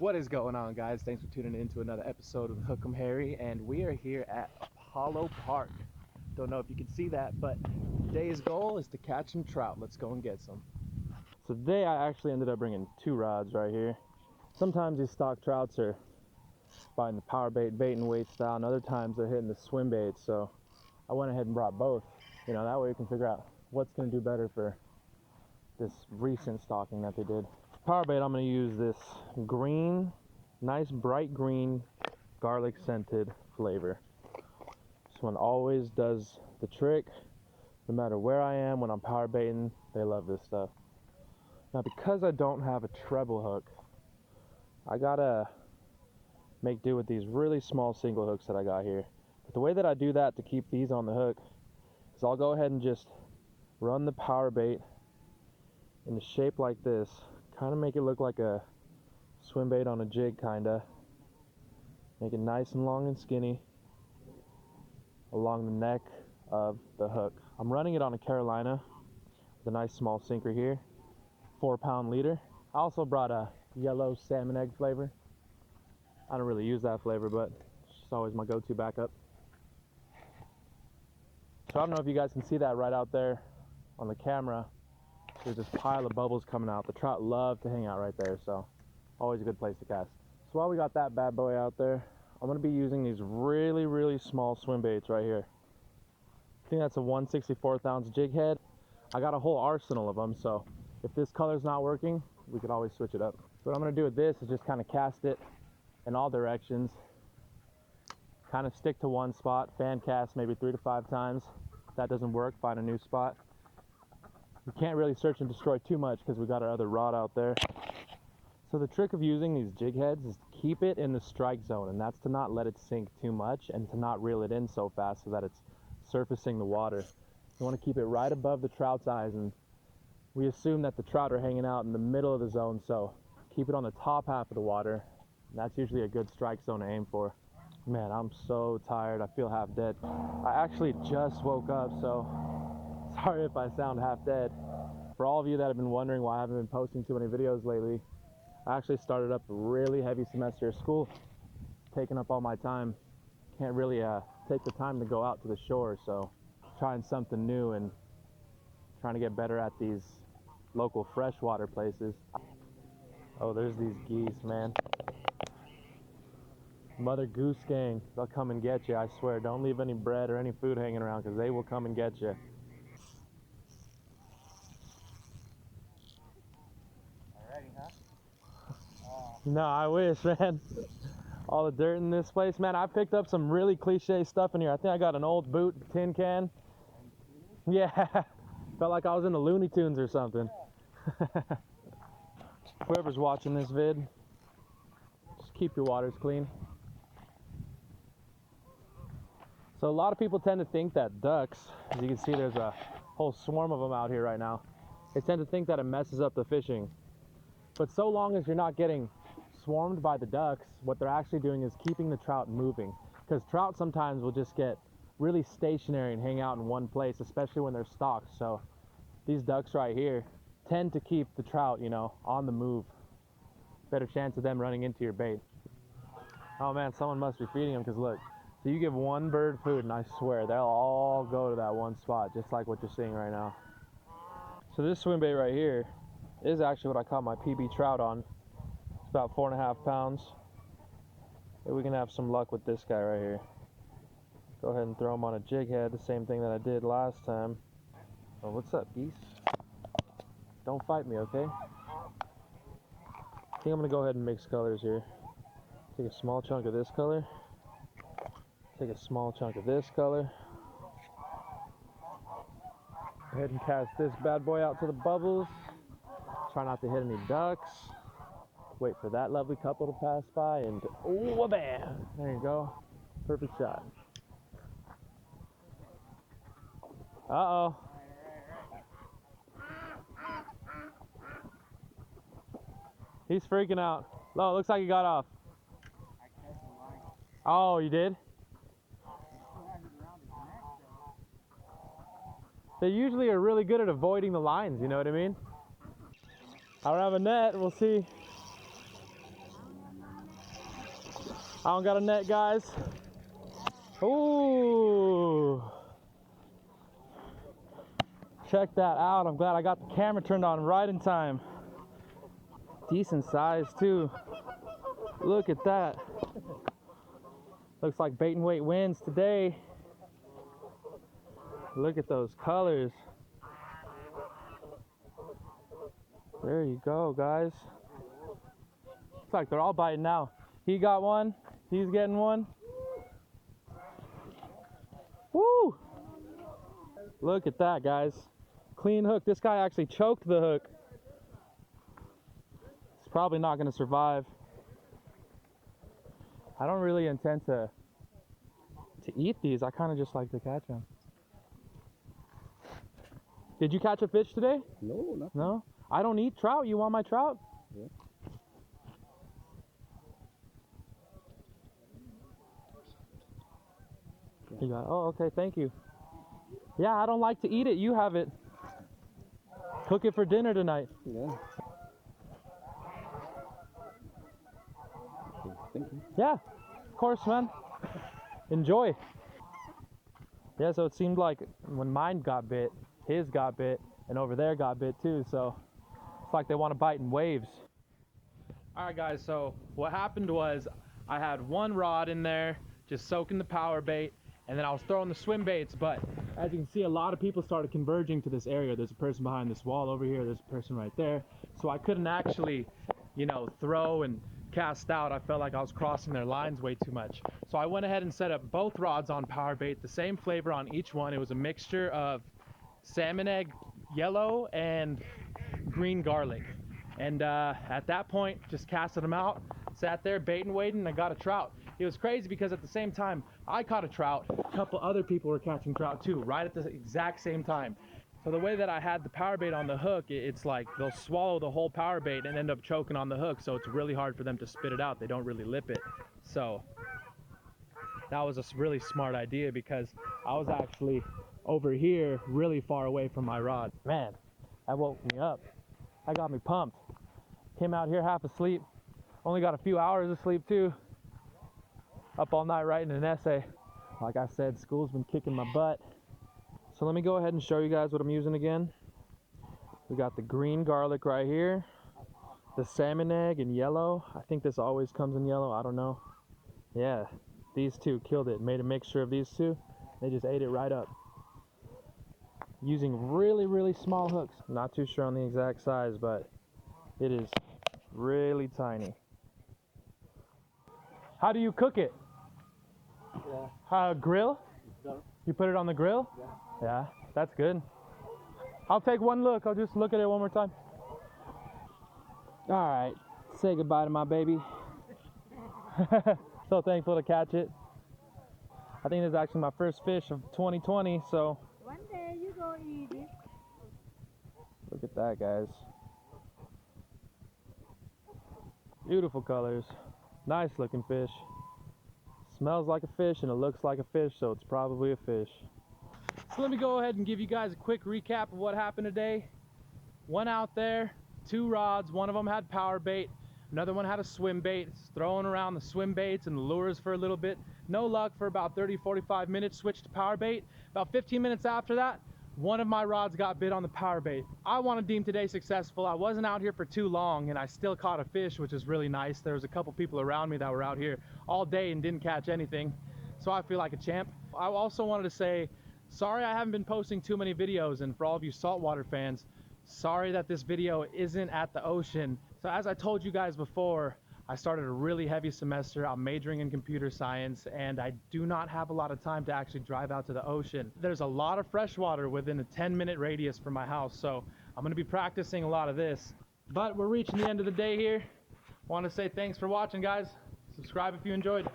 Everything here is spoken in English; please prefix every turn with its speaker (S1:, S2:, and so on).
S1: What is going on, guys? Thanks for tuning in to another episode of HookemHarry, and we are here at Apollo Park. Don't know if you can see that, but today's goal is to catch some trout. Let's go and get some. So today I actually ended up bringing two rods right here. Sometimes these stock trouts are biting the power bait and weight style, and other times they're hitting the swim bait. So I went ahead and brought both. You know, that way we can figure out what's going to do better for this recent stocking that they did. Power bait, I'm going to use this green, nice bright green, garlic scented flavor. This one always does the trick. No matter where I am when I'm power baiting, they love this stuff. Now, because I don't have a treble hook, I gotta make do with these really small single hooks that I got here. But the way that I do that to keep these on the hook is I'll go ahead and just run the power bait in a shape like this. Kind of make it look like a swim bait on a jig, kinda. Make it nice and long and skinny along the neck of the hook. I'm running it on a Carolina with a nice small sinker here, 4-pound leader. I also brought a yellow salmon egg flavor. I don't really use that flavor, but it's just always my go-to backup. So I don't know if you guys can see that right out there on the camera. There's this pile of bubbles coming out. The trout love to hang out right there, so always a good place to cast. So while we got that bad boy out there, I'm going to be using these really small swim baits right here. I think that's a 1/64 ounce jig head. I got a whole arsenal of them, so if this color's not working, we could always switch it up. So what I'm going to do with this is just kind of cast it in all directions. Kind of stick to one spot, fan cast maybe 3 to 5 times. If that doesn't work, find a new spot. We can't really search and destroy too much because we got our other rod out there. So the trick of using these jig heads is to keep it in the strike zone, and that's to not let it sink too much and to not reel it in so fast so that it's surfacing the water. You want to keep it right above the trout's eyes, and we assume that the trout are hanging out in the middle of the zone, so keep it on the top half of the water. And that's usually a good strike zone to aim for. Man, I'm so tired. I feel half dead. I actually just woke up, so sorry if I sound half dead. For all of you that have been wondering why I haven't been posting too many videos lately, I actually started up a really heavy semester of school, taking up all my time. Can't really take the time to go out to the shore, so trying something new and trying to get better at these local freshwater places. Oh, there's these geese, man. Mother Goose Gang, they'll come and get you, I swear. Don't leave any bread or any food hanging around because they will come and get you. No, I wish, man. All the dirt in this place, man. I picked up some really cliche stuff in here. I think I got an old boot, tin can. Yeah, felt like I was in the Looney Tunes or something. Whoever's watching this vid, just keep your waters clean. So a lot of people tend to think that ducks, as you can see, there's a whole swarm of them out here right now. They tend to think that it messes up the fishing. But so long as you're not getting swarmed by the ducks, what they're actually doing is keeping the trout moving. Because trout sometimes will just get really stationary and hang out in one place, especially when they're stocked. So these ducks right here tend to keep the trout, you know, on the move. Better chance of them running into your bait. Oh man, someone must be feeding them, because look, so you give one bird food and I swear they'll all go to that one spot, just like what you're seeing right now. So this swim bait right here is actually what I caught my PB trout on. It's about 4.5 pounds. Maybe we can have some luck with this guy right here. Go ahead and throw him on a jig head, the same thing that I did last time. Oh, what's up, geese? Don't fight me, okay? I think I'm gonna go ahead and mix colors here. Take a small chunk of this color. Take a small chunk of this color. Go ahead and cast this bad boy out to the bubbles. Try not to hit any ducks. Wait for that lovely couple to pass by, and oh, bam! There you go. Perfect shot. Uh-oh. He's freaking out. Oh, looks like he got off. Oh, you did? They usually are really good at avoiding the lines, you know what I mean? I don't have a net, we'll see. I don't got a net, guys. Ooh. Check that out. I'm glad I got the camera turned on right in time. Decent size too. Look at that. Looks like bait and weight wins today. Look at those colors. There you go, guys. Looks like they're all biting now. He got one. He's getting one. Woo! Look at that, guys. Clean hook. This guy actually choked the hook. He's probably not going to survive. I don't really intend to eat these. I kind of just like to catch them. Did you catch a fish today?
S2: No, nothing.
S1: No? I don't eat trout. You want my trout?
S2: Yeah.
S1: You got, oh, okay, thank you. Yeah, I don't like to eat it. You have it. Cook it for dinner tonight.
S2: Yeah. Thank you.
S1: Yeah, of course, man. Enjoy. Yeah, so it seemed like when mine got bit, his got bit, and over there got bit too, so it's like they want to bite in waves. All right, guys, so what happened was I had one rod in there, just soaking the power bait, and then I was throwing the swim baits, but as you can see, a lot of people started converging to this area. There's a person behind this wall over here, there's a person right there, so I couldn't actually, you know, throw and cast out. I felt like I was crossing their lines way too much. So I went ahead and set up both rods on power bait, the same flavor on each one. It was a mixture of salmon egg yellow and green garlic. And at that point, just casted them out, sat there baiting, waiting, and I got a trout. It was crazy because at the same time I caught a trout, a couple other people were catching trout too, right at the exact same time. So the way that I had the power bait on the hook, it's like they'll swallow the whole power bait and end up choking on the hook, so it's really hard for them to spit it out. They don't really lip it. So that was a really smart idea because I was actually over here really far away from my rod. Man, that woke me up. That got me pumped. Came out here half asleep. Only got a few hours of sleep too. Up all night writing an essay. Like I said, school's been kicking my butt. So let me go ahead and show you guys what I'm using again. We got the green garlic right here, the salmon egg in yellow. I think this always comes in yellow, I don't know. Yeah, these two killed it. Made a mixture of these two. They just ate it right up. Using really, really small hooks. Not too sure on the exact size, but it is really tiny. How do you cook it? Grill? You put it on the grill?
S2: Yeah.
S1: Yeah, that's good. I'll take one look. I'll just look at it one more time. All right, say goodbye to my baby. So thankful to catch it. I think this is actually my first fish of 2020, so.
S3: One day you go eat it.
S1: Look at that, guys. Beautiful colors. Nice looking fish. Smells like a fish and it looks like a fish, so it's probably a fish. So let me go ahead and give you guys a quick recap of what happened today. Went out there, 2 rods, one of them had power bait, another one had a swim bait. Throwing around the swim baits and the lures for a little bit. No luck for about 30-45 minutes, switched to power bait. About 15 minutes after that, one of my rods got bit on the power bait. I want to deem today successful. I wasn't out here for too long and I still caught a fish, which is really nice. There was a couple people around me that were out here all day and didn't catch anything, so I feel like a champ. I also wanted to say sorry I haven't been posting too many videos, and for all of you saltwater fans, sorry that this video isn't at the ocean. So as I told you guys before, I started a really heavy semester. I'm majoring in computer science and I do not have a lot of time to actually drive out to the ocean. There's a lot of fresh water within a 10-minute radius from my house, so I'm going to be practicing a lot of this. But we're reaching the end of the day here. Want to say thanks for watching, guys. Subscribe if you enjoyed.